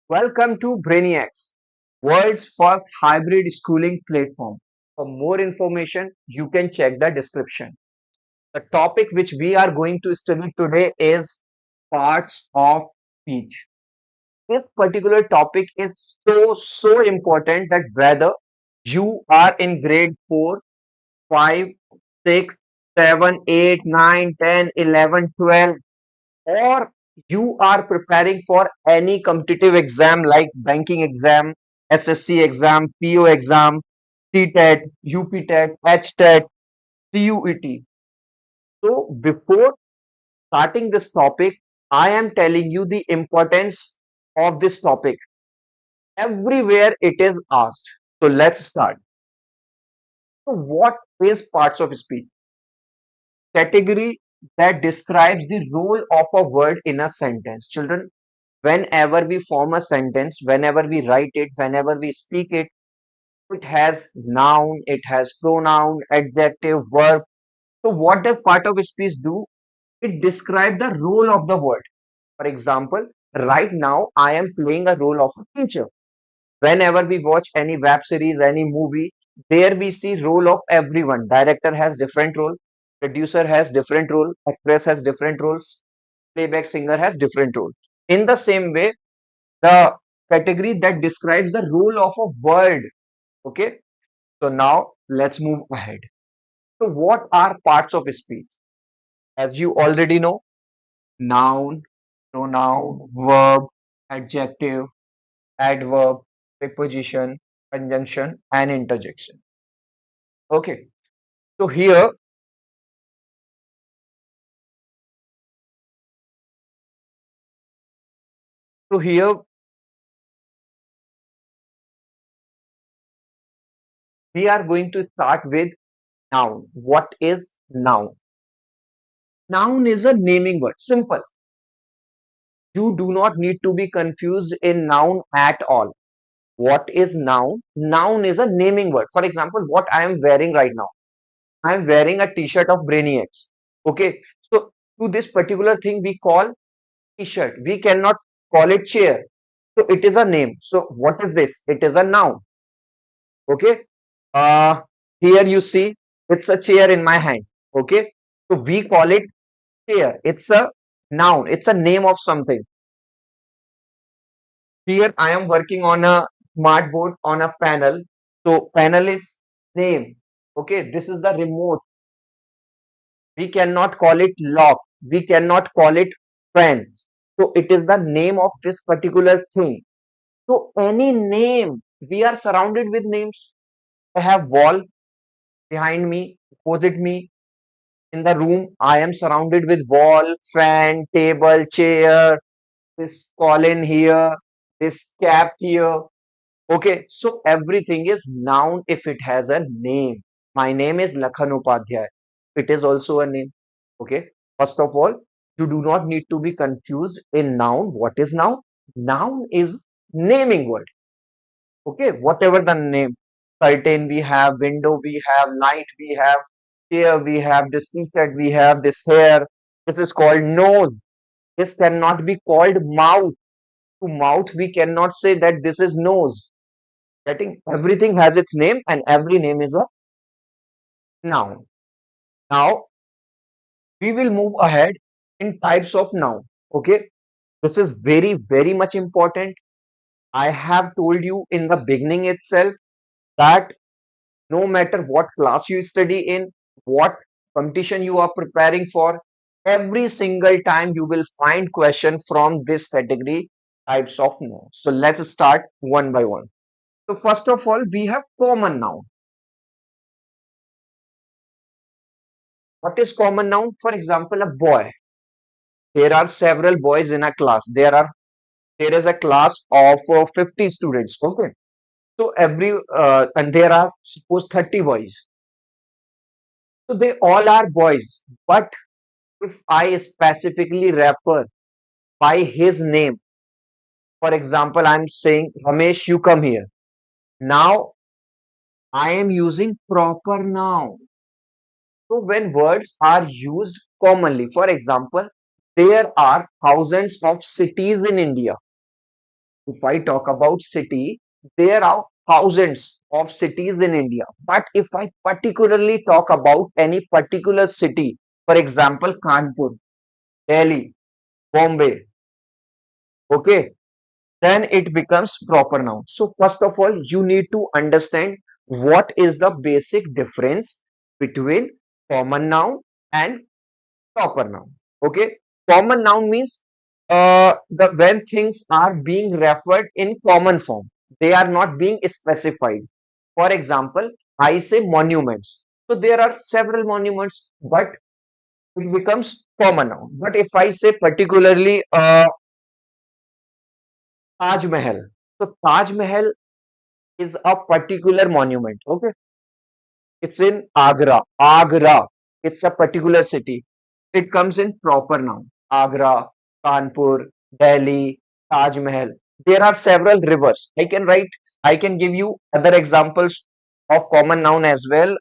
Welcome to Brainiacs, world's first hybrid schooling platform. For more information, you can check the description. The topic which we are going to study today is parts of speech. This particular topic is so important that whether you are in grade 4, 5, 6, 7, 8, 9, 10, 11, 12, or you are preparing for any competitive exam like banking exam, SSC exam, PO exam, CTET, UPTET, HTET, CUET. So before starting this topic, I am telling you the importance of this topic. Everywhere it is asked. So let's start. So what is parts of speech? Category that describes the role of a word in a sentence. Children, whenever we form a sentence, whenever we write it, whenever we speak it, it has noun, it has pronoun, adjective, verb. So what does part of speech do? It describes the role of the word. For example, right now I am playing a role of a teacher. Whenever we watch any web series, any movie, there we see role of everyone. Director has different role, producer has different role, actress has different roles, playback singer has different role. In the same way, the category that describes the role of a word. Okay, so now let's move ahead. So, what are parts of speech? As you already know, noun, pronoun, verb, adjective, adverb, preposition, conjunction, and interjection. Okay, so here we are going to start with noun. What is noun? Noun is a naming word. Simple. You do not need to be confused in noun at all. What is noun? Noun is a naming word. For example, what I am wearing right now. I am wearing a t-shirt of Brainiacs. Okay. So to this particular thing we call t-shirt. We cannot call it chair. So it is a name. So what is this? It is a noun. Okay. Uh, Here you see it's a chair in my hand. Okay. So we call it chair. It's a noun. It's a name of something. Here I am working on a smart board on a panel. So panel is name. Okay, this is the remote. We cannot call it lock. We cannot call it fan. So it is the name of this particular thing. So any name, we are surrounded with names. I have wall behind me, opposite me. In the room, I am surrounded with wall, fan, table, chair, this column here, this cap here. Okay, so everything is noun if it has a name. My name is Lakhan Upadhyay. It is also a name. Okay, first of all, you do not need to be confused in noun. What is noun? Noun is naming word. Okay, whatever the name. Curtain we have, window we have, light we have, chair we have, this t-shirt we have, this hair. This is called nose. This cannot be called mouth. To mouth, we cannot say that this is nose. Getting everything has its name and every name is a noun. Now we will move ahead in types of noun. Okay, this is very much important. I have told you in the beginning itself that no matter what class you study in, what competition you are preparing for, every single time you will find question from this category types of noun. So let's start one by one. So first of all, we have common noun. What is common noun? For example, a boy. There are several boys in a class. There is a class of 50 students. Okay. So and there are suppose 30 boys. So they all are boys. But if I specifically refer by his name, for example, I'm saying, Ramesh, you come here. Now I am using proper noun. So when words are used commonly, for example, there are thousands of cities in India. If I talk about city, there are thousands of cities in India. But if I particularly talk about any particular city, for example, Kanpur, Delhi, Bombay, okay, then it becomes proper noun. So first of all, you need to understand what is the basic difference between common noun and proper noun. Okay, common noun means the when things are being referred in common form, they are not being specified. For example, I say monuments. So there are several monuments, but it becomes common noun. But if I say particularly Taj Mahal, so Taj Mahal is a particular monument. Okay, it's in Agra. Agra. It's a particular city. It comes in proper noun. Agra, Kanpur, Delhi, Taj Mahal. There are several rivers. I can give you other examples of common noun as well.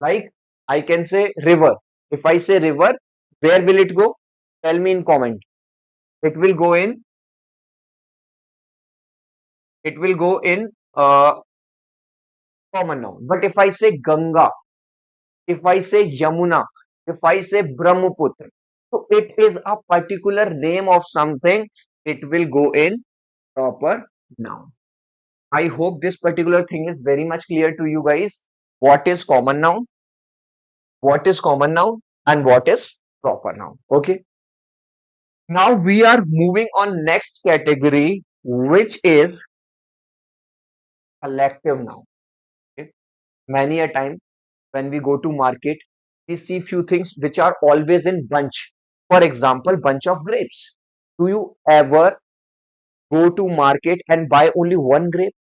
Like I can say river. If I say river, where will it go? Tell me in comment. It will go in, it will go in common noun. But if I say Ganga, if I say Yamuna, if I say Brahmaputra, so it is a particular name of something, it will go in proper noun. I hope this particular thing is very much clear to you guys. What is common noun? What is common noun? And what is proper noun? Okay. Now we are moving on next category, which is collective noun. Okay. Many a time when we go to market, we see few things which are always in bunch. For example, bunch of grapes. Do you ever go to market and buy only one grape?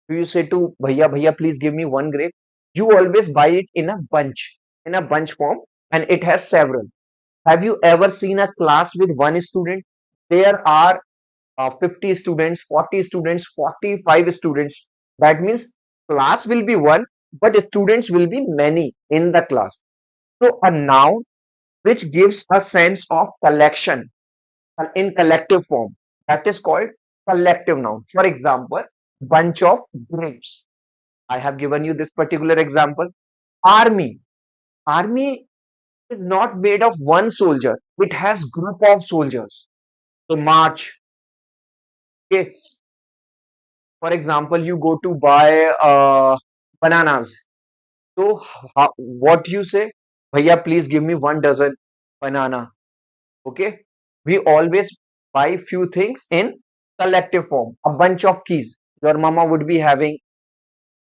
Do you say to bhaiya, bhaiya, please give me one grape? You always buy it in a bunch form, and it has several. Have you ever seen a class with one student? There are 50 students, 40 students, 45 students. That means class will be one, but students will be many in the class. So a noun which gives a sense of collection in collective form, that is called collective noun. For example, bunch of grapes. I have given you this particular example. Army. Army is not made of one soldier. It has group of soldiers. So march. Okay. For example, you go to buy bananas. So what you say? Bhaiya, please give me 1 dozen banana. Okay. We always buy few things in collective form. A bunch of keys. Your mama would be having,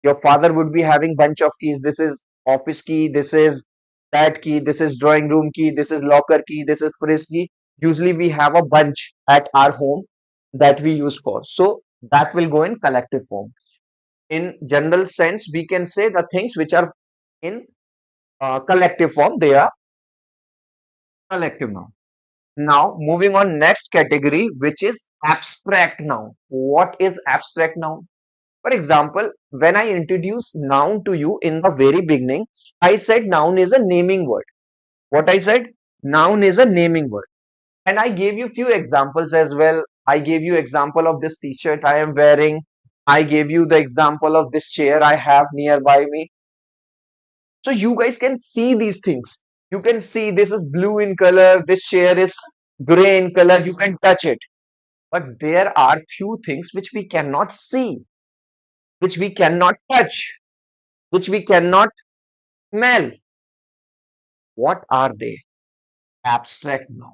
your father would be having bunch of keys. This is office key, this is that key, this is drawing room key, this is locker key, this is fridge key. Usually we have a bunch at our home that we use for. So that will go in collective form. In general sense, we can say the things which are in collective form, they are collective noun. Now moving on next category, which is abstract noun. What is abstract noun? For example, when I introduced noun to you in the very beginning, I said noun is a naming word. What I said? Noun is a naming word. And I gave you few examples as well. I gave you example of this t-shirt I am wearing. I gave you the example of this chair I have nearby me. So you guys can see these things. You can see this is blue in color, this chair is gray in color. You can touch it. But there are few things which we cannot see, which we cannot touch, which we cannot smell. What are they? Abstract noun.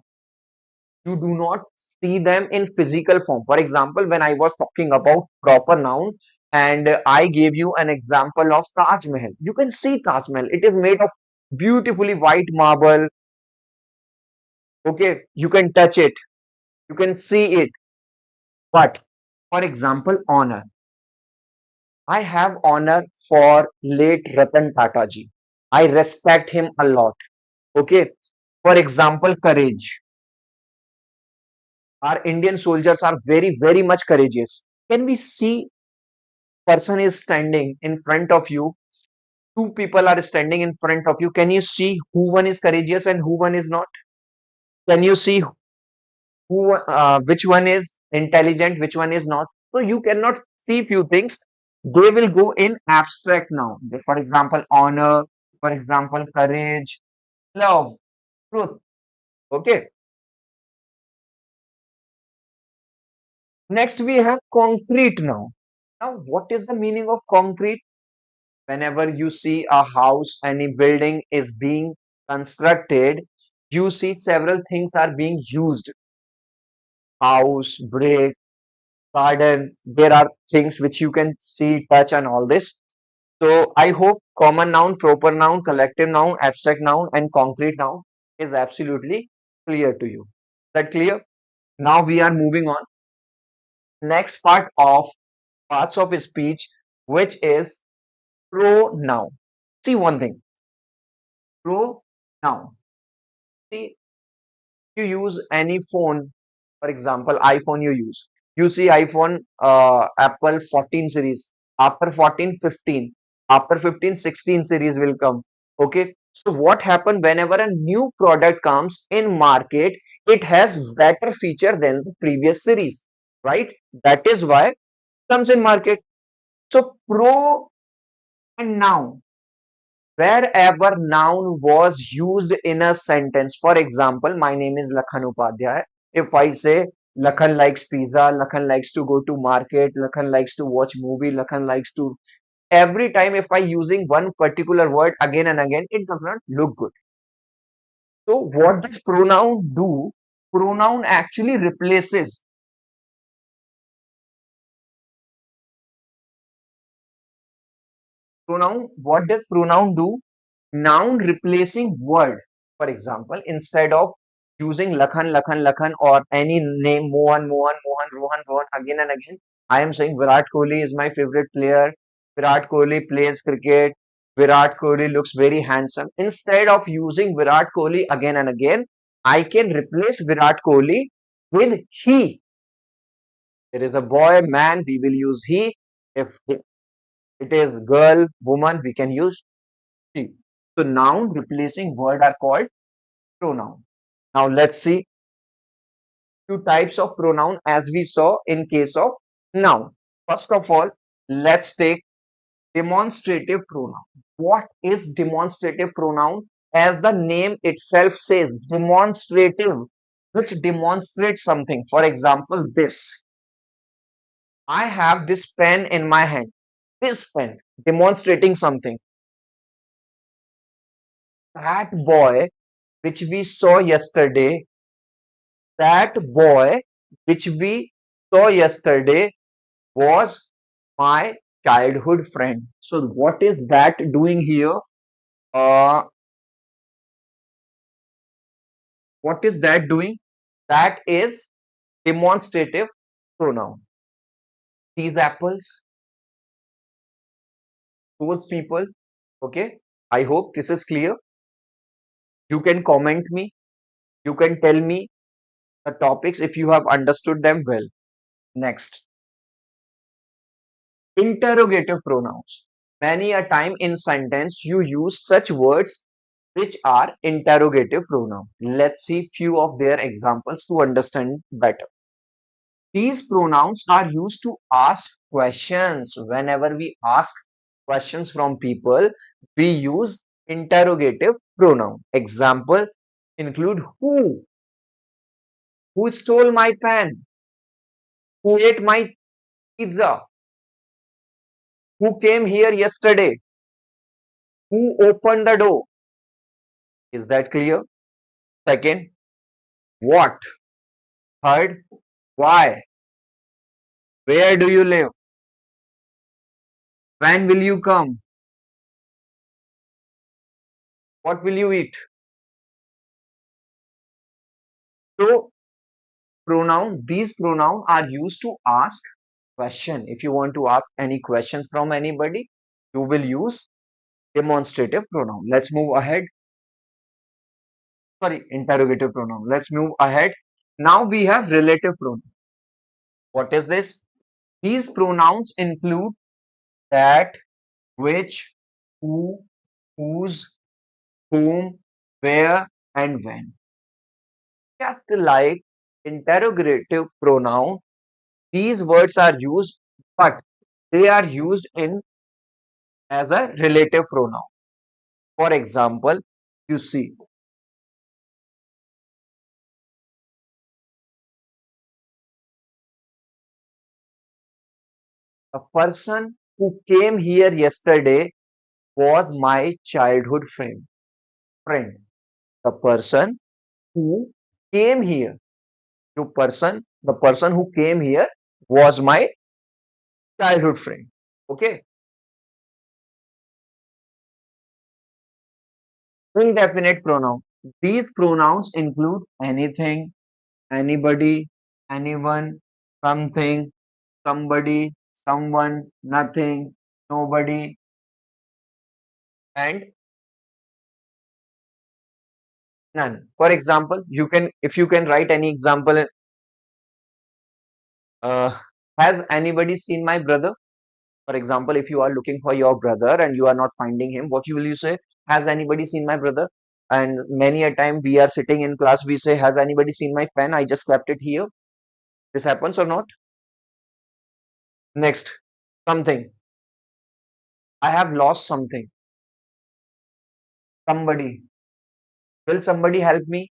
You do not see them in physical form. For example, when I was talking about proper noun and I gave you an example of Taj Mahal, you can see Taj Mahal. It is made of beautifully white marble. Okay, you can touch it, you can see it. But for example, honor. I have honor for late Ratan Tata ji. I respect him a lot. Okay. For example, courage. Our Indian soldiers are very, very much courageous. Can we see person is standing in front of you? Two people are standing in front of you. Can you see who one is courageous and who one is not? Can you see who which one is intelligent, which one is not. So you cannot see few things. They will go in abstract noun. For example, honor, for example, courage, love, truth. Okay. Next we have concrete noun. Now, what is the meaning of concrete? Whenever you see a house, any building is being constructed, you see several things are being used. House, brick, garden. There are things which you can see, touch, and all this. So I hope common noun, proper noun, collective noun, abstract noun, and concrete noun is absolutely clear to you. Is that clear? Now we are moving on. Next part of parts of speech, which is pronoun. See one thing, pronoun. See, you use any phone, for example, iPhone you see iPhone, Apple 14 series, after 14, 15, after 15, 16 series will come. Okay. So what happen whenever a new product comes in market, it has better feature than the previous series, right? That is why it comes in market. So pro and noun, wherever noun was used in a sentence. For example, my name is Lakhan Upadhyay. If I say Lakhan likes pizza, Lakhan likes to go to market, Lakhan likes to watch movie, Lakhan likes to, every time if I using one particular word again and again, it does not look good. So what does pronoun do? Pronoun actually replaces. Pronoun, what does pronoun do? Noun replacing word. For example, instead of using Lakhan, Lakhan, Lakhan or any name, Mohan, Mohan, Mohan, Rohan, Rohan again and again, I am saying Virat Kohli is my favorite player. Virat Kohli plays cricket. Virat Kohli looks very handsome. Instead of using Virat Kohli again and again, I can replace Virat Kohli with he. There is a boy, man, we will use he. If it is girl, woman, we can use she. So noun replacing word are called pronoun. Now let's see two types of pronoun as we saw in case of noun. First of all, let's take demonstrative pronoun. What is demonstrative pronoun? As the name itself says, demonstrative, which demonstrates something. For example, this. I have this pen in my hand. This pen, demonstrating something. That boy, which we saw yesterday, that boy which we saw yesterday was my childhood friend. So what is that doing here? Uh, what is that doing? That is demonstrative pronoun. These apples, those people. Okay. I hope this is clear. You can comment me. You can tell me the topics if you have understood them well. Next, interrogative pronouns. Many a time in sentence you use such words which are interrogative pronoun. Let's see few of their examples to understand better. These pronouns are used to ask questions. Whenever we ask questions from people, we use interrogative pronoun. Example include who stole my pen, who ate my pizza, who came here yesterday, who opened the door. Is that clear? Second, what? Third, why? Where do you live? When will you come? What will you eat? So these pronoun are used to ask question. If you want to ask any question from anybody, you will use demonstrative pronoun. Let's move ahead. Sorry, interrogative pronoun. Let's move ahead. Now we have relative pronoun. What is this? These pronouns include that, which, who, whose, whom, where, and when. Just like interrogative pronoun, these words are used, but they are used in as a relative pronoun. For example, you see a person who came here yesterday was my childhood friend. Friend. The person who came here, the person who came here was my childhood friend. Okay. Indefinite pronoun. These pronouns include anything, anybody, anyone, something, somebody, someone, nothing, nobody, and none. For example, if you can write any example, uh, has anybody seen my brother? For example, if you are looking for your brother and you are not finding him, what will you say? Has anybody seen my brother? And many a time we are sitting in class, we say, has anybody seen my pen? I just kept it here. This happens or not? Next, something. I have lost something. Somebody. Will somebody help me?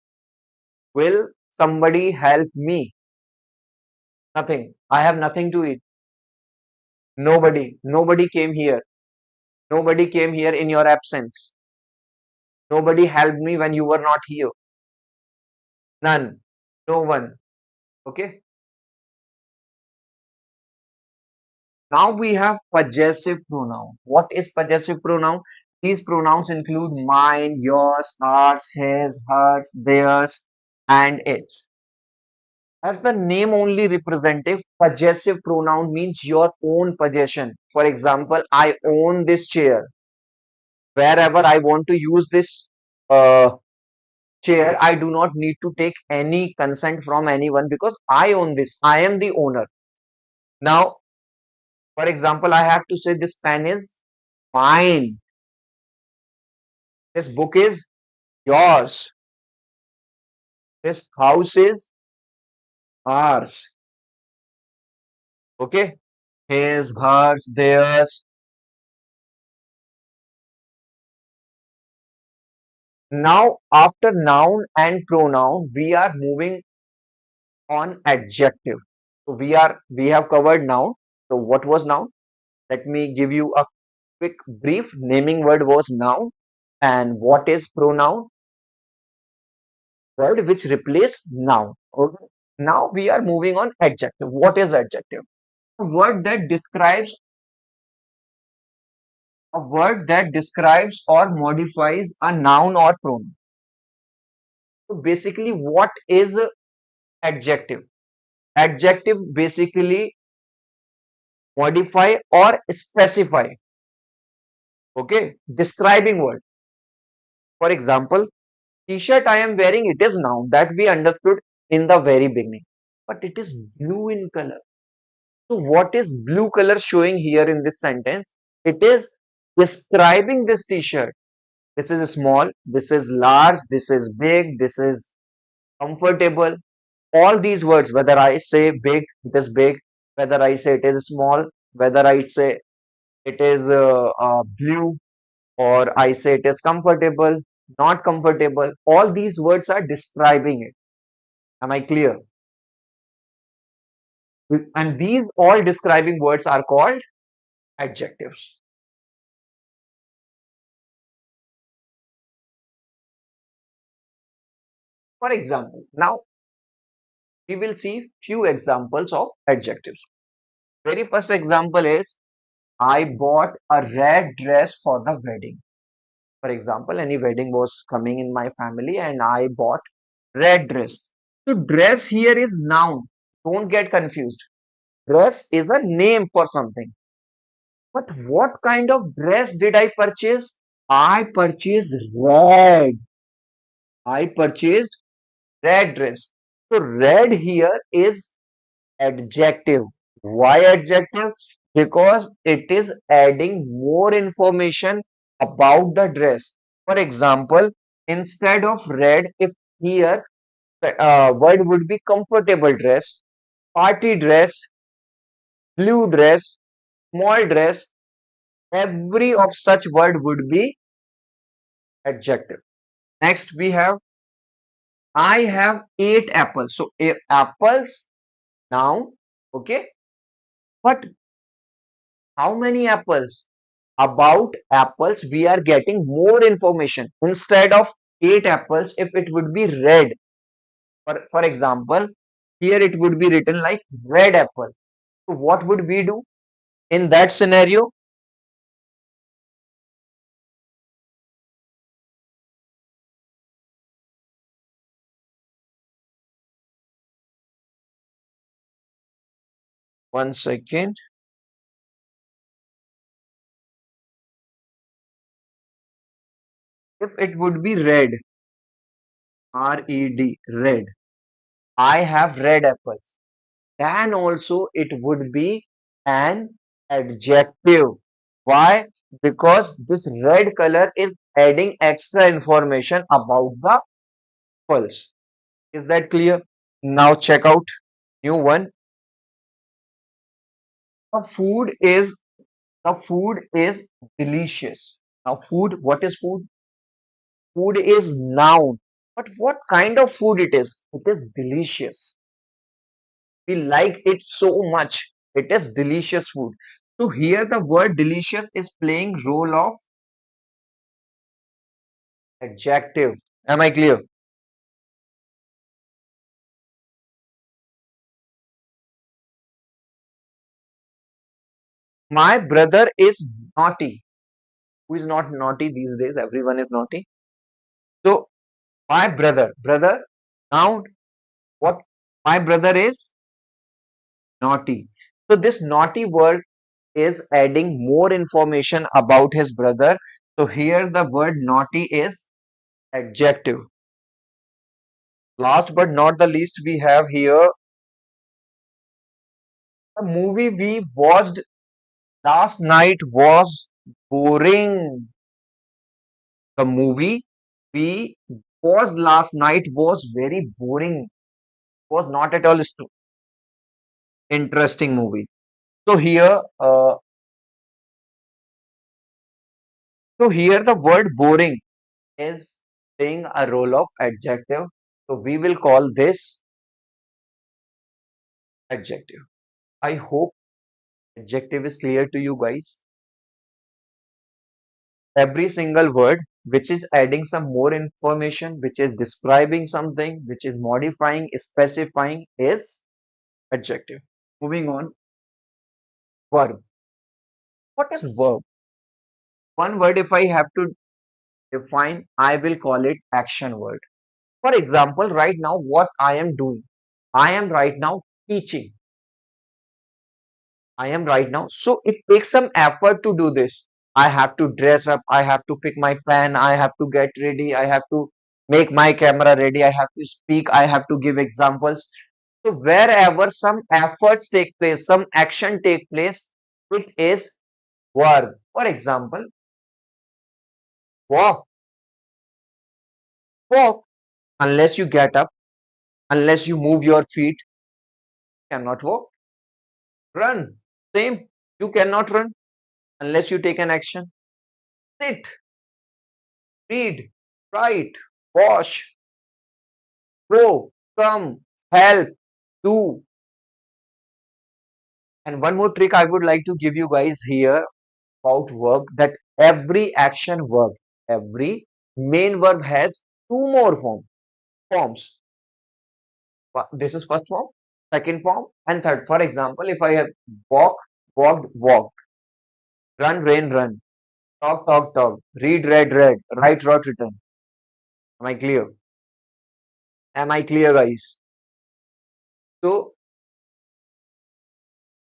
Will somebody help me? Nothing. I have nothing to eat. Nobody. Nobody came here. Nobody came here in your absence. Nobody helped me when you were not here. None. No one. Okay. Now we have possessive pronoun. What is possessive pronoun? These pronouns include mine, yours, ours, his, hers, theirs, and its. As the name only representative, possessive pronoun means your own possession. For example, I own this chair. Wherever I want to use this chair, I do not need to take any consent from anyone because I own this. I am the owner. Now, for example, I have to say this pen is mine. This book is yours. This house is ours. Okay. His, hers, theirs. Now, after noun and pronoun, we are moving on adjective. So we have covered noun. So what was noun? Let me give you a quick brief. Naming word was noun. And what is pronoun? Word which replace noun. Okay. Now we are moving on adjective. What is adjective? A word that describes or modifies a noun or pronoun. So basically, what is adjective? Adjective basically modify or specify. Okay, describing word. For example, t-shirt I am wearing, it is noun that we understood in the very beginning, but it is blue in color. So what is blue color showing here in this sentence? It is describing this t-shirt. This is small, this is large, this is big, this is comfortable. All these words, whether I say big, it is big, whether I say it is small, whether I say it is blue, or I say it is comfortable, not comfortable, all these words are describing it. Am I clear? And these all describing words are called adjectives. For example, now we will see few examples of adjectives. Very first example is I bought a red dress for the wedding. For example, any wedding was coming in my family and I bought red dress. So dress here is noun. Don't get confused. Dress is a name for something. But what kind of dress did I purchase? I purchased red. I purchased red dress. So red here is adjective. Why adjective? Because it is adding more information about the dress. For example, instead of red, if here The word would be comfortable dress, party dress, blue dress, small dress. Every of such word would be adjective. Next we have I have 8 apples. So apples now, okay. But how many apples? About apples, we are getting more information. Instead of 8 apples, if it would be red, for example, here it would be written like red apple. So what would we do in that scenario? One second. If it would be red, R-E-D, red, I have red apples. Then also it would be an adjective. Why? Because this red color is adding extra information about the apples. Is that clear? Now check out new one. The food is the food is delicious. Now food, what is food? Food is noun. But what kind of food it is? It is delicious. We like it so much. It is delicious food. So here the word delicious is playing role of adjective. Am I clear? My brother is naughty. Who is not naughty these days? Everyone is naughty. So my brother, now what? My brother is naughty. So this naughty word is adding more information about his brother. So here the word naughty is adjective. Last but not the least, we have here the movie we watched last night was boring. The movie we watched last night was very boring. Was not at all interesting movie. So here, the word boring is playing a role of adjective. So we will call this adjective. I hope adjective is clear to you guys. Every single word which is adding some more information, which is describing something, which is modifying, specifying is adjective. Moving on, verb. What is verb? One word, if I have to define, I will call it action word. For example, right now, what I am doing, I am right now teaching. I am right now. So it takes some effort to do this. I have to dress up. I have to pick my pen. I have to get ready. I have to make my camera ready. I have to speak. I have to give examples. So wherever some efforts take place, some action take place, it is verb. For example, walk, walk. Unless you get up, unless you move your feet, you cannot walk. Run. Same. You cannot run unless you take an action. Sit, read, write, wash, go, come, help, do. And one more trick I would like to give you guys here about verb, that every action verb, every main verb has two more forms. This is first form, second form, and third. For example, if I have walk, walked, walked, run, rain, run, talk, talk, talk, read, read, read, write, wrote, written. Am I clear? Am I clear, guys? So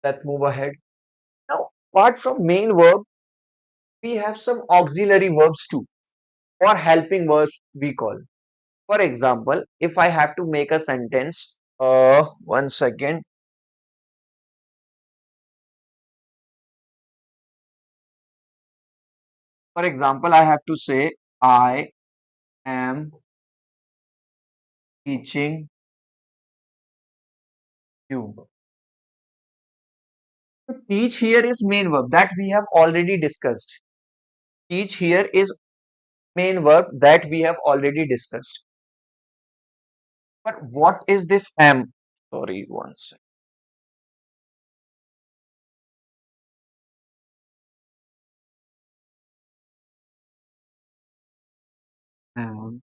let's move ahead. Now, apart from main verb, we have some auxiliary verbs too, or helping verbs we call. For example, if I have to make a sentence, one second. For example, I have to say, I am teaching you. So teach here is main verb that we have already discussed. Teach here is main verb that we have already discussed. But what is this am? Sorry, one second. Am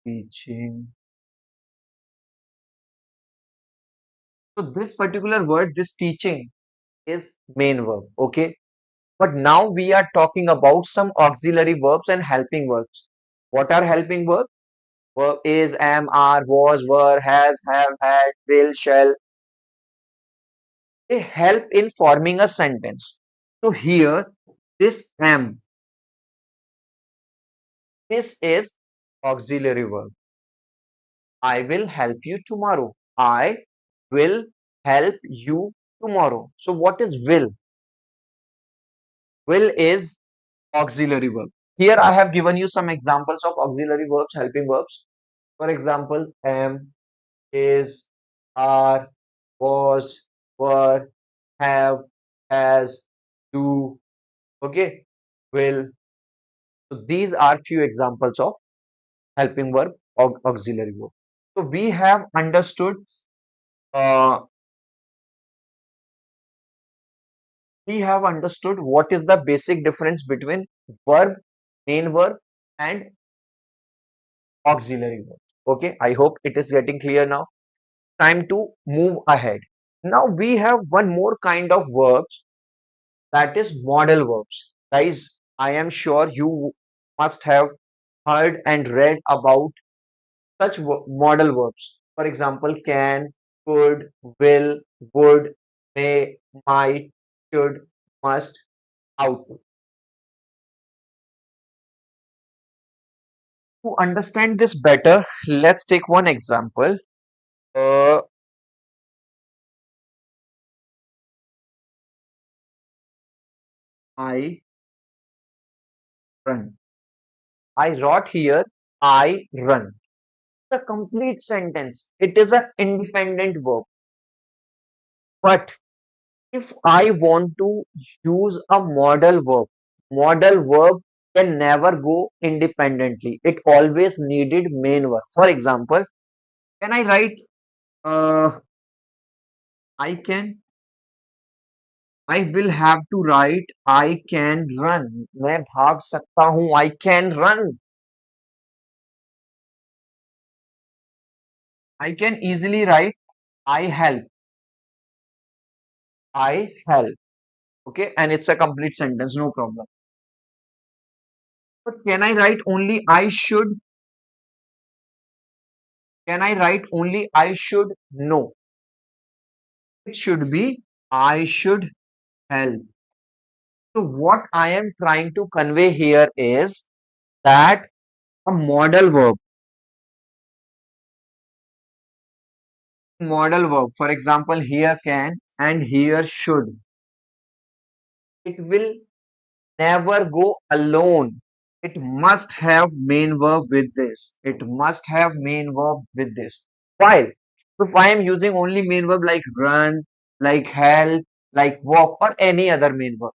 teaching. So this particular word, this teaching is main verb. Okay. But now we are talking about some auxiliary verbs and helping verbs. What are helping verbs? Verb is, am, are, was, were, has, have, had, will, shall. They help in forming a sentence. So here, this am, this is auxiliary verb. I will help you tomorrow. I will help you tomorrow. So what is will? Will is auxiliary verb. Here I have given you some examples of auxiliary verbs, helping verbs. For example, am, is, are, was, were, have, has, do, okay, will. So these are few examples of helping verb or auxiliary verb. So uh, we have understood what is the basic difference between verb, main verb, and auxiliary verb. Okay, I hope it is getting clear now. Time to move ahead. Now we have one more kind of verbs, that is modal verbs. Guys, I am sure you must have heard and read about such modal verbs. For example, can, could, will, would, may, might, should, must, ought to. To understand this better, let's take one example. Uh, I run. I wrote here, I run. It's a complete sentence. It is an independent verb. But if I want to use a modal verb can never go independently. It always needed main verb. For example, can I write, uh, I can, I will have to write, I can run. मैं भाग सकता हूँ. I can run. I can easily write, I help. I help. Okay, and it's a complete sentence, no problem. But can I write only I should? Can I write only I should? No. It should be I should help. So what I am trying to convey here is that a model verb, for example, here can and here should, it will never go alone. It must have main verb with this. It must have main verb with this. While if I am using only main verb like run, like help, like walk, or any other main verb,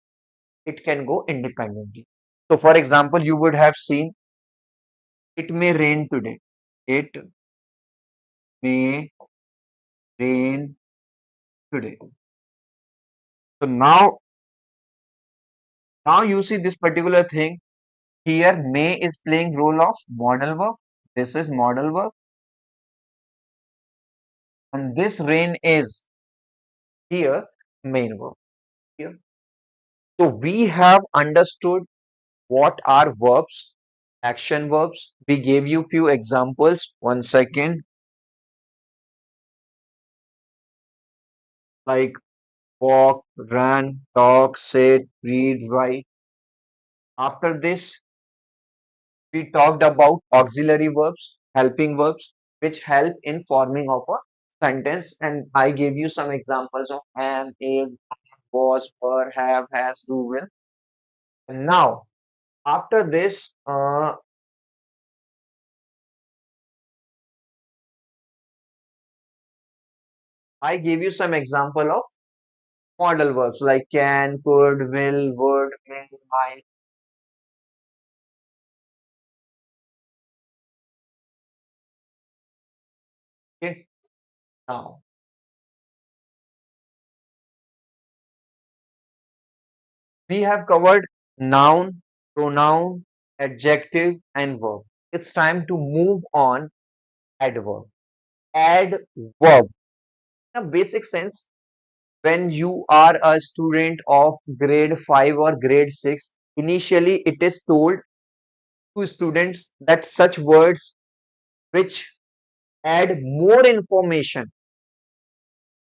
it can go independently. So, for example, you would have seen it may rain today. It may rain today. So now you see this particular thing here. May is playing role of modal verb. This is modal verb, and this rain is here main verb. Here. So we have understood what are verbs, action verbs. We gave you few examples. One second, like walk, run, talk, sit, read, write. After this, we talked about auxiliary verbs, helping verbs, which help in forming of a sentence. And I gave you some examples of am, is, was, were, have, has, do, will. And now, after this, I gave you some example of modal verbs like can, could, will, would, may, might. Okay. Now we have covered noun, pronoun, adjective, and verb. It's time to move on adverb. Adverb. In a basic sense, when you are a student of grade 5 or grade 6, initially it is told to students that such words which add more information,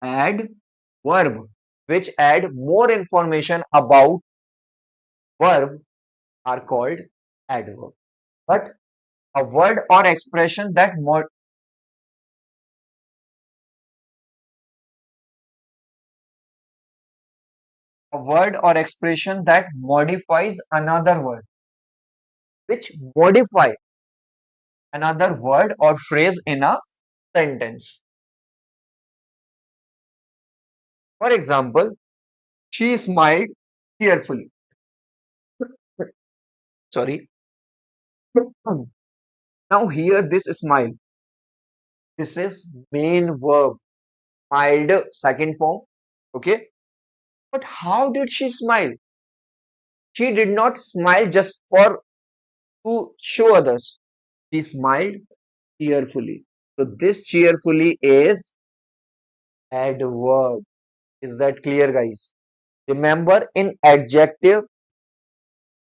add verb, which add more information about verb are called adverb. But a word or expression that a word or expression that modifies another word, which modify another word or phrase in a sentence. For example, she smiled cheerfully. Sorry. Now here this smile. This is main verb. Smiled second form. Okay. But how did she smile? She did not smile just for to show others. She smiled cheerfully. So this cheerfully is adverb. Is that clear, guys? Remember in adjective,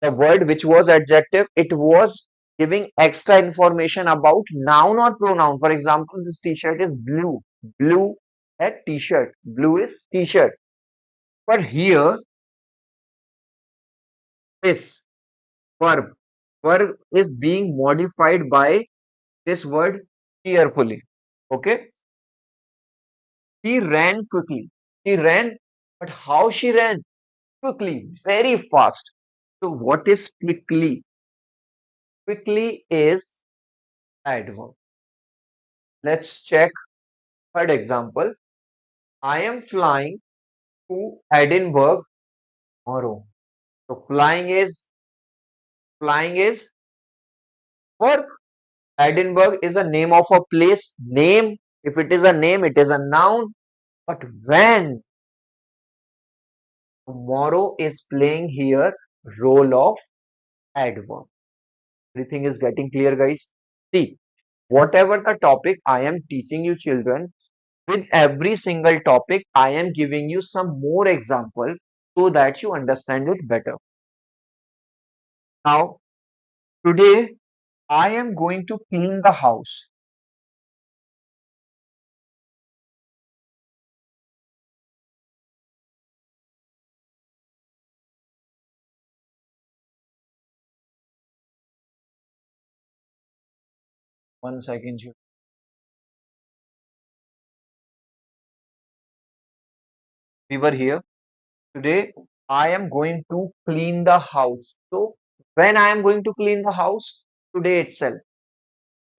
the word which was adjective, it was giving extra information about noun or pronoun. For example, this t-shirt is blue. Blue is t-shirt. Blue is t-shirt. But here is verb. Verb is being modified by this word cheerfully. Okay. She ran quickly. She ran, but how she ran? Quickly, very fast. So what is quickly? Quickly is adverb. Let's check third example. I am flying to Edinburgh tomorrow. So flying is verb. Edinburgh is a name of a place. Name. If it is a name, it is a noun. But when tomorrow is playing here role of adverb. Everything is getting clear, guys. See, whatever the topic I am teaching you children, with every single topic, I am giving you some more example so that you understand it better. Now, today I am going to clean the house. One second, we were here. Today I am going to clean the house. So, when I am going to clean the house? Today itself.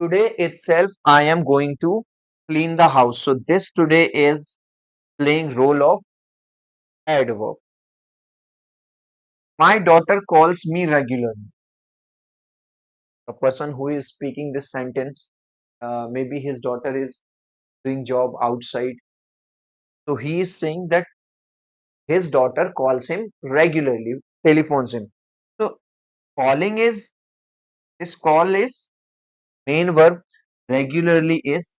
Today itself, I am going to clean the house. So, this today is playing role of adverb. My daughter calls me regularly. The person who is speaking this sentence, maybe his daughter is doing job outside. So he is saying that his daughter calls him regularly, telephones him. So calling is this call is main verb, regularly is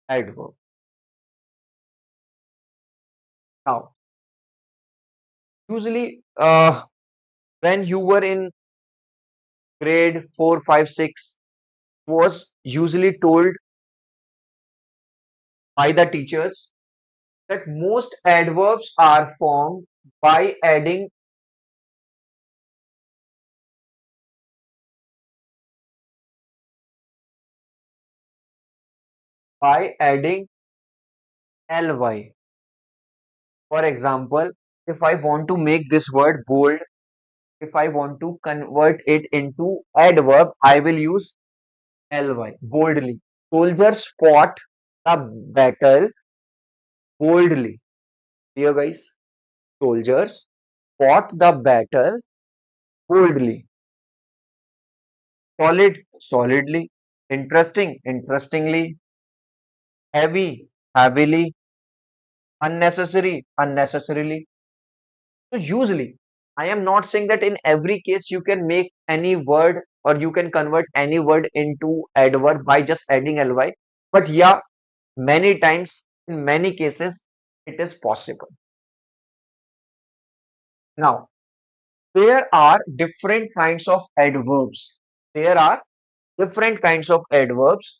adverb. Now, usually when you were in grade 4, 5, 6, was usually told by the teachers that most adverbs are formed by adding ly. For example, if I want to make this word bold, if I want to convert it into adverb, I will use ly, boldly. Soldiers fought the battle boldly. Here, guys, soldiers fought the battle boldly. Solid, solidly. Interesting, interestingly. Heavy, heavily. Unnecessary, unnecessarily. So usually, I am not saying that in every case you can make any word or you can convert any word into adverb by just adding ly. But yeah, many times, in many cases, it is possible. Now, there are different kinds of adverbs. There are different kinds of adverbs.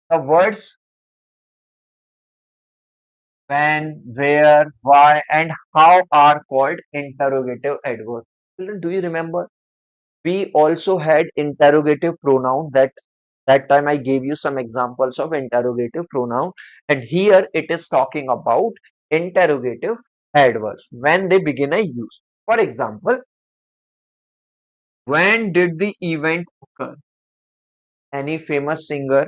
The words when, where, why, and how are called interrogative adverbs. Children, do you remember? We also had interrogative pronoun that time I gave you some examples of interrogative pronoun, and here it is talking about interrogative adverbs when they begin a use. For example, when did the event occur? Any famous singer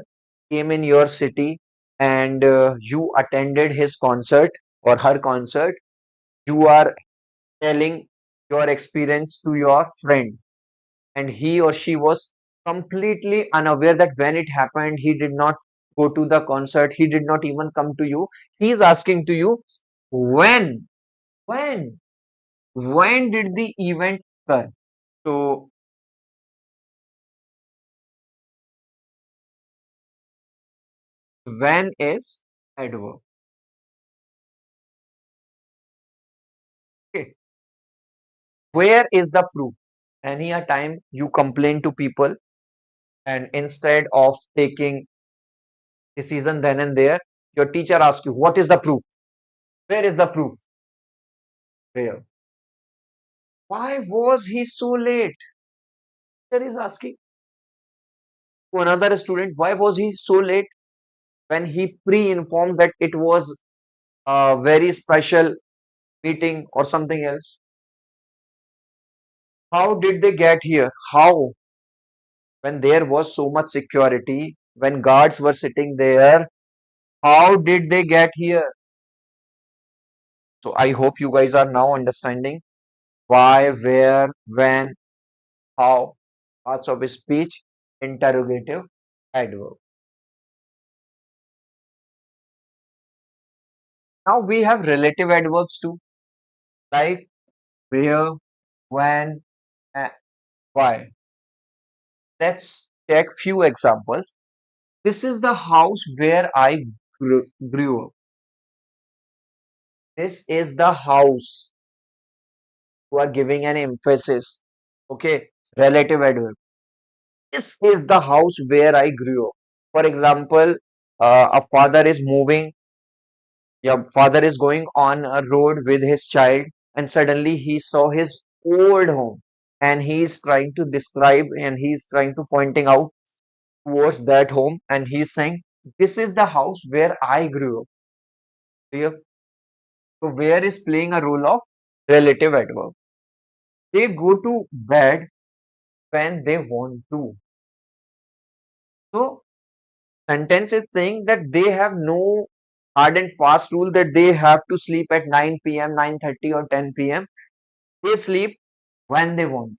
came in your city and you attended his concert or her concert. You are telling your experience to your friend, and he or she was completely unaware that when it happened, he did not go to the concert, he did not even come to you. He is asking to you, when, when, when did the event occur? So, when is adverb. Okay. Where is the proof? Any a time you complain to people, and instead of taking decision then and there, your teacher asks you, what is the proof? Where is the proof? Where? Why was he so late? Teacher is asking to another student, why was he so late when he pre-informed that it was a very special meeting or something else? How did they get here? How? When there was so much security, when guards were sitting there, how did they get here? So I hope you guys are now understanding why, where, when, how, parts of speech, interrogative, adverb. Now we have relative adverbs too, like where, when, and why. Let's check few examples. This is the house where I grew up. This is the house. You are giving an emphasis. Okay, relative adverb. This is the house where I grew up. For example, a father is moving. Your father is going on a road with his child, and suddenly he saw his old home, and he is trying to describe and he is trying to pointing out towards that home, and he's saying, this is the house where I grew up. Clear? So where is playing a role of relative adverb. They go to bed when they want to. So sentence is saying that they have no hard and fast rule that they have to sleep at 9 p.m., 9:30 or 10 p.m. They sleep when they want,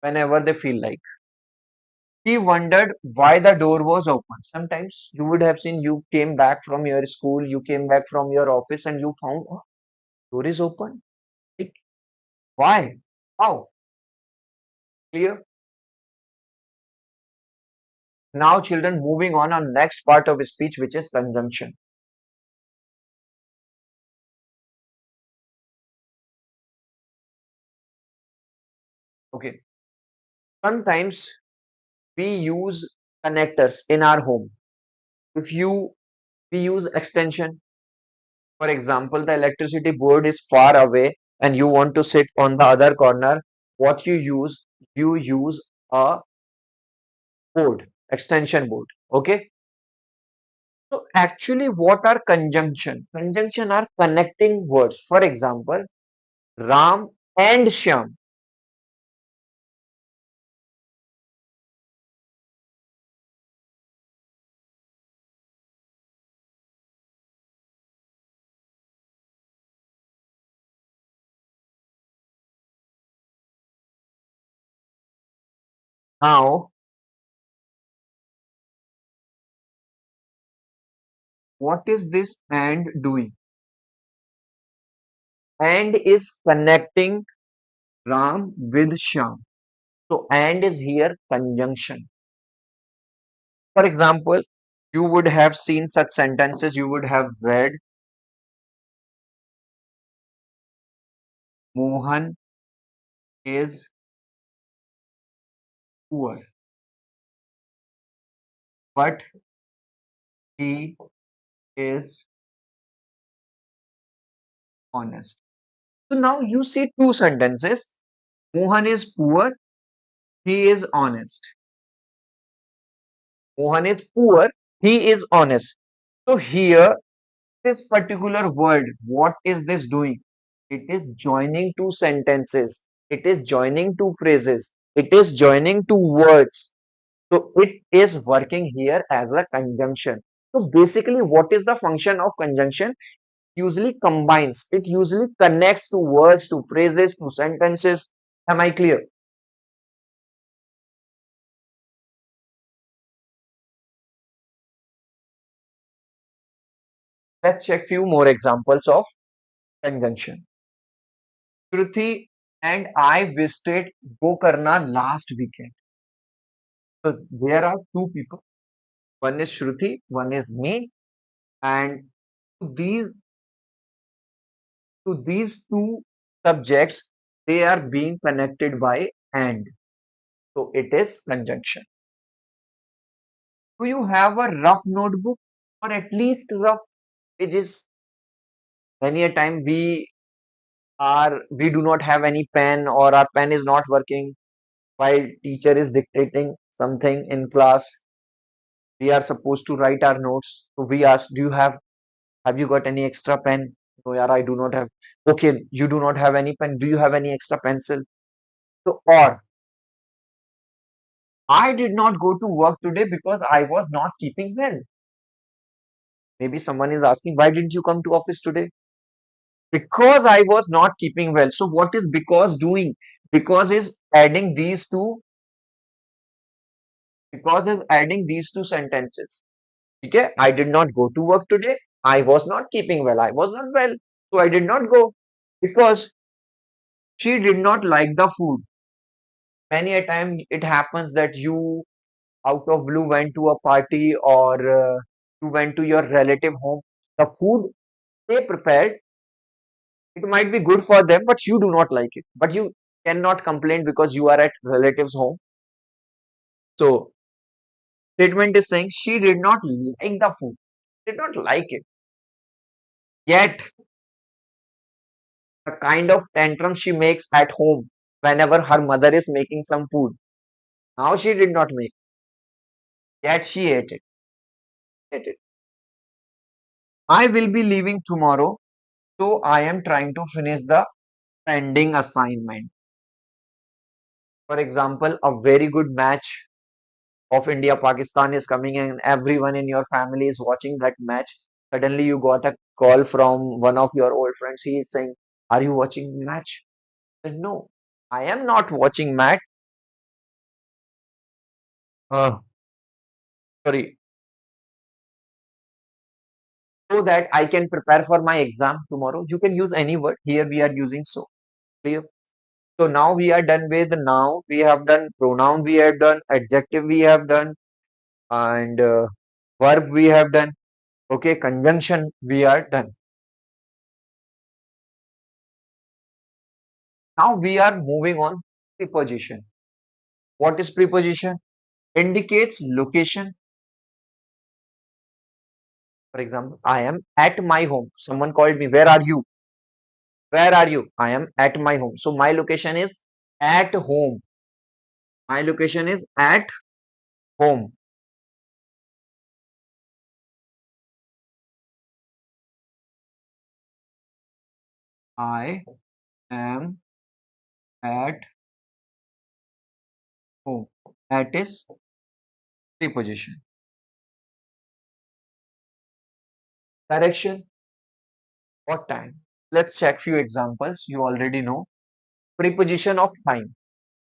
whenever they feel like. He wondered why the door was open. Sometimes you would have seen you came back from your school, you came back from your office, and you found, oh, door is open. Like, why? How? Clear? Now, children, moving on next part of speech, which is conjunction. Okay. Sometimes we use connectors in our home. If you we use extension, for example, the electricity board is far away and you want to sit on the other corner, what you use a board, extension board. Okay. So actually, what are conjunction? Conjunction are connecting words. For example, Ram and Shyam. Now, what is this and doing? And is connecting Ram with Shyam. So, and is here conjunction. For example, you would have seen such sentences, you would have read Mohan is poor, but he is honest. So now you see two sentences. Mohan is poor, he is honest. Mohan is poor, he is honest. So here, this particular word, what is this doing? It is joining two sentences. It is joining two phrases. It is joining two words. So it is working here as a conjunction. So basically, what is the function of conjunction? Usually combines. It usually connects to words, to phrases, to sentences. Am I clear? Let's check few more examples of conjunction. Shruti and I visited Gokarna last weekend. So there are two people. One is Shruti, one is me, and to these to these two subjects, they are being connected by and. So it is conjunction. Do you have a rough notebook or at least rough pages? Many a time we do not have any pen or our pen is not working while teacher is dictating something in class. We are supposed to write our notes. So we ask, do you have you got any extra pen? No, yaar, I do not have. Okay, you do not have any pen. Do you have any extra pencil? So, or I did not go to work today because I was not keeping well. Maybe someone is asking, why didn't you come to office today? Because I was not keeping well. So, what is because doing? Because is adding these two, because is adding these two sentences. Okay, I did not go to work today. I was not keeping well. I was not well. So, I did not go because she did not like the food. Many a time it happens that you out of blue went to a party or you went to your relative home. The food they prepared, it might be good for them, but you do not like it. But you cannot complain because you are at relative's home. So statement is saying she did not like the food, did not like it. Yet the kind of tantrum she makes at home whenever her mother is making some food. Now she did not make, yet she ate it. Ate it. I will be leaving tomorrow, so I am trying to finish the pending assignment. For example, a very good match of India Pakistan is coming and everyone in your family is watching that match. Suddenly you got a call from one of your old friends. He is saying, are you watching match? I said, no, I am not watching match. Sorry, so that I can prepare for my exam tomorrow. You can use any word. Here we are using so. Clear? So now we are done with noun. We have done pronoun. We have done adjective. We have done and verb. We have done. Okay, conjunction. We are done. Now we are moving on preposition. What is preposition? Indicates location. For example, I am at my home. Someone called me. Where are you? Where are you? I am at my home. So my location is at home. My location is at home. I am at home. At is preposition. Direction. What time? Let's check few examples. You already know. Preposition of time.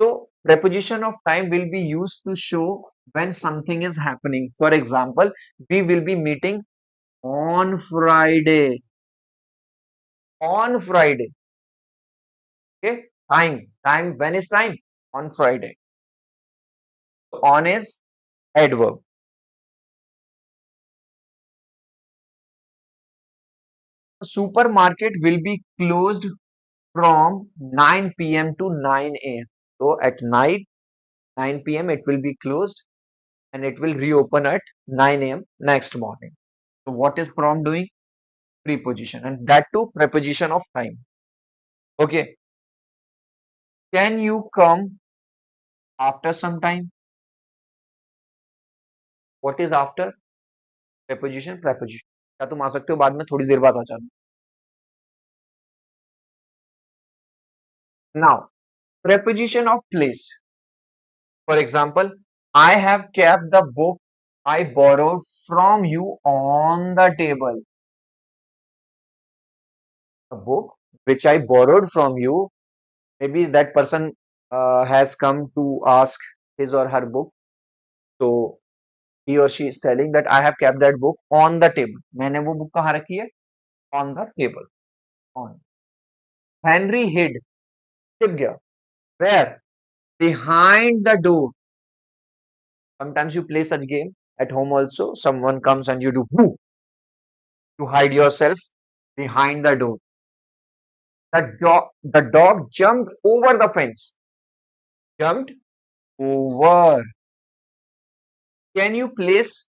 So preposition of time will be used to show when something is happening. For example, we will be meeting on Friday. On Friday. Okay. Time. When is time? On Friday. So on is adverb. Supermarket will be closed from 9 p.m. to 9 a.m. So at night, 9 p.m. it will be closed and it will reopen at 9 a.m. next morning. So what is from doing? Preposition, and that too preposition of time. Okay. Can you come after some time? What is after? Preposition, preposition. क्या तुम आ सकते हो बाद में थोड़ी देर बाद आ जाना. Now, preposition of place. For example, I have kept the book I borrowed from you on the table. A book which I borrowed from you, maybe that person has come to ask his or her book. So he or she is telling that I have kept that book on the table. मैंने वो book कहाँ रखी है? On the table. On. Henry hid. छिप गया. Where? Behind the door. Sometimes you play such game at home also. Someone comes and you do whoo to hide yourself behind the door. The dog jumped over the fence. Jumped over. Can you place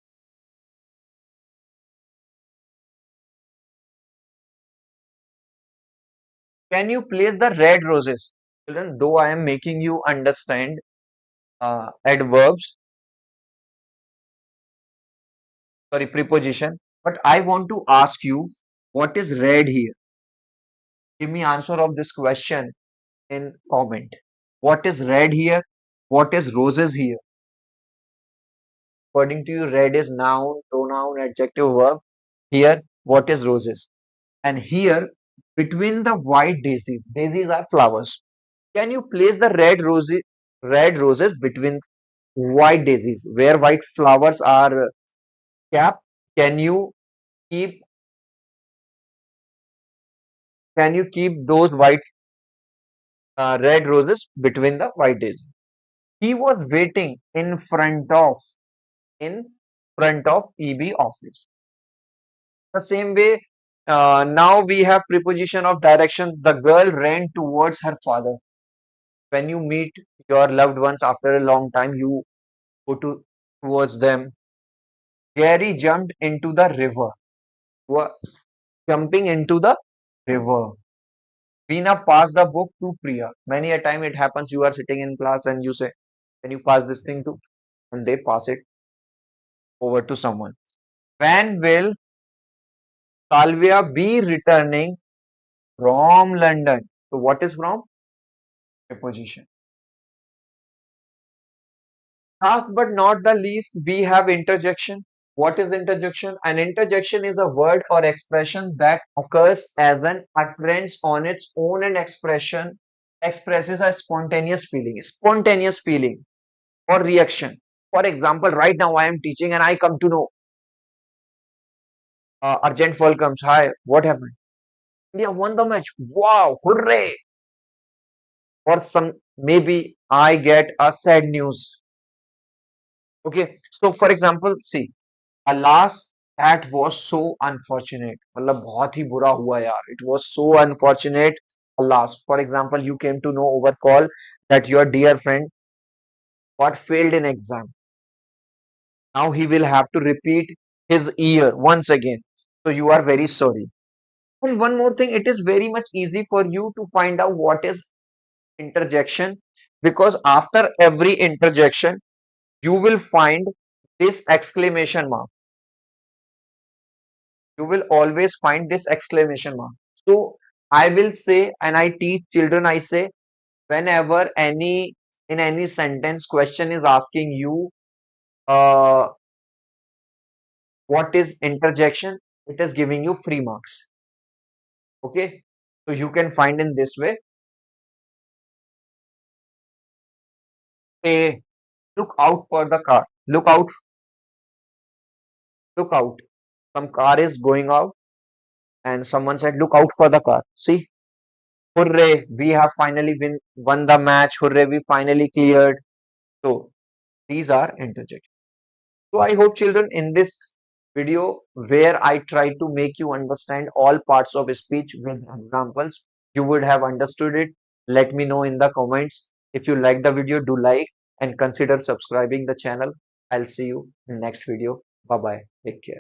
can you place the red roses? Children, though I am making you understand adverbs, sorry, preposition, but I want to ask you what is red here? Give me answer of this question in comment. What is red here? What is roses here? According to you, red is noun, pronoun, adjective, verb. Here, what is roses? And here, between the white daisies are flowers. Can you place the red roses between white daisies, where white flowers are capped? Can you keep can you keep those white red roses between the white daisies? He was waiting in front of EB office. The same way, now we have preposition of direction. The girl ran towards her father. When you meet your loved ones after a long time, you go towards them. Gary jumped into the river. Jumping into the river. Veena passed the book to Priya. Many a time it happens you are sitting in class and you say, can you pass this thing to? And they pass it over to someone. When will Salvia be returning from London? So what is from? Preposition. Last but not the least, we have interjection. What is interjection? An interjection is a word or expression that occurs as an utterance on its own and expresses a spontaneous feeling or reaction. For example, right now I am teaching and I come to know urgent call comes. Hi, what happened? India won the match. Wow, hooray! Or some maybe I get a sad news. Okay, so for example, see. Alas, that was so unfortunate. मतलब बहुत ही बुरा हुआ यार. It was so unfortunate. Alas, for example, you came to know over call that your dear friend got failed in exam. Now he will have to repeat his year once again. So you are very sorry. And one more thing, it is very much easy for you to find out what is interjection because after every interjection, you will find this exclamation mark. You will always find this exclamation mark. So I will say, and I teach children, I say, whenever in any sentence question is asking you, uh, what is interjection, it is giving you free marks. Okay. So you can find in this way. Say, look out for the car. Look out, look out. Some car is going out and someone said, look out for the car. See, hooray, we have finally won the match. Hooray, we finally cleared. So these are interjections. So I hope children in this video where I try to make you understand all parts of speech with examples, you would have understood it. Let me know in the comments. If you like the video, do like and consider subscribing the channel. I'll see you in next video. Bye bye. Take care.